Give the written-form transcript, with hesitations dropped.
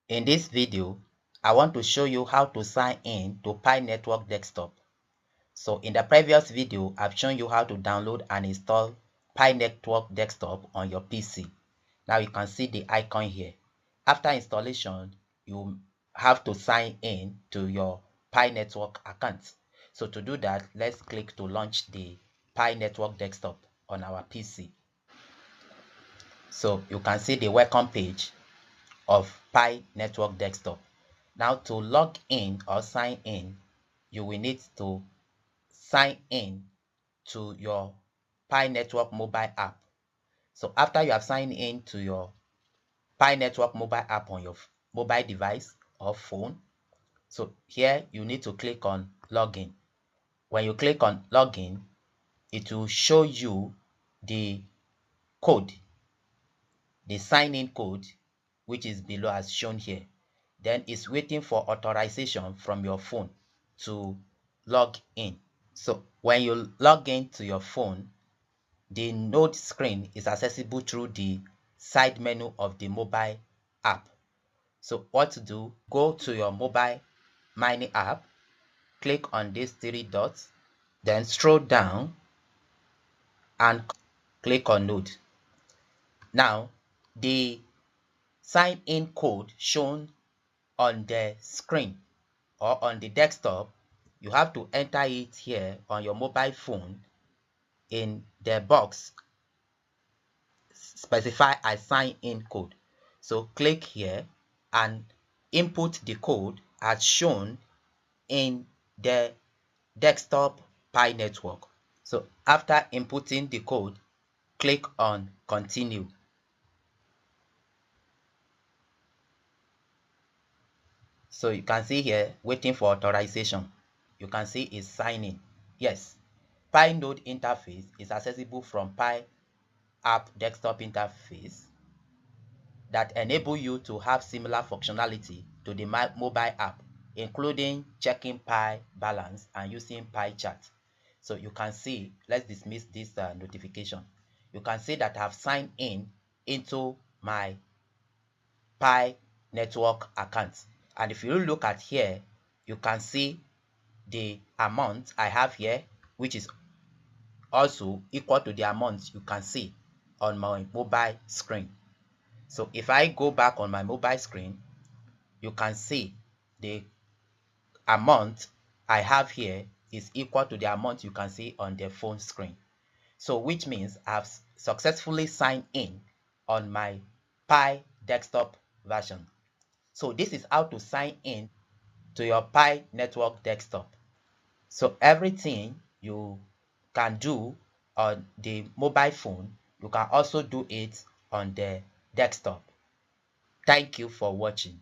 In this video, I want to show you how to sign in to Pi Network Desktop. So in the previous video, I've shown you how to download and install Pi Network Desktop on your PC. Now you can see the icon here. After installation, you have to sign in to your Pi Network account. So to do that, let's click to launch the Pi Network Desktop on our PC. So you can see the welcome page of Pi Network Desktop. Now to log in or sign in, you will need to sign in to your Pi Network mobile app. So after you have signed in to your Pi Network mobile app on your mobile device or phone, so here you need to click on login. When you click on login, it will show you the code, the sign-in code, which is below as shown here. Then it's waiting for authorization from your phone to log in. So when you log in to your phone, the node screen is accessible through the side menu of the mobile app. So what to do, go to your mobile mining app, click on these three dots, then scroll down and click on node. Now the sign in code shown on the screen or on the desktop, you have to enter it here on your mobile phone in the box specified as sign in code. So click here and input the code as shown in the desktop Pi network. So after inputting the code, click on continue. So you can see here waiting for authorization. You can see it's signing. Yes, Pi node interface is accessible from Pi app desktop interface that enable you to have similar functionality to the mobile app, including checking Pi balance and using Pi chat. So you can see, let's dismiss this notification. You can see that I've signed in into my Pi network account. And if you look at here, you can see the amount I have here, which is also equal to the amount you can see on my mobile screen. So if I go back on my mobile screen, you can see the amount I have here is equal to the amount you can see on the phone screen. So which means I've successfully signed in on my Pi desktop version. So this is how to sign in to your Pi network desktop. So everything you can do on the mobile phone, you can also do it on the desktop. Thank you for watching.